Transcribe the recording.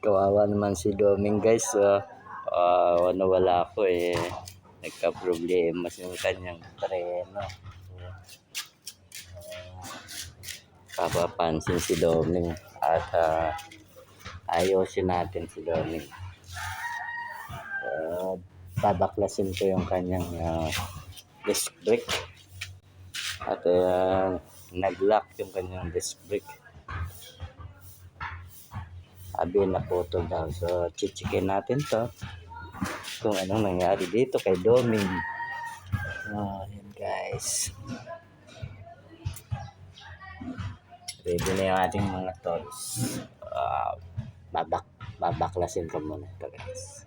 Kawawa naman si Doming guys. Nawala ako eh. Nagka-problema yung kanyang treno. Papapansin si Doming at ayusin natin si Doming. Babaklasin ko yung kanyang disc brake at nag-lock yung kanyang disc brake. Sabi na putol daw. So chichikin natin to kung anong nangyari dito kay Doming. Yan guys, ready na yung ating mga tools. Babaklasin ko muna ito guys.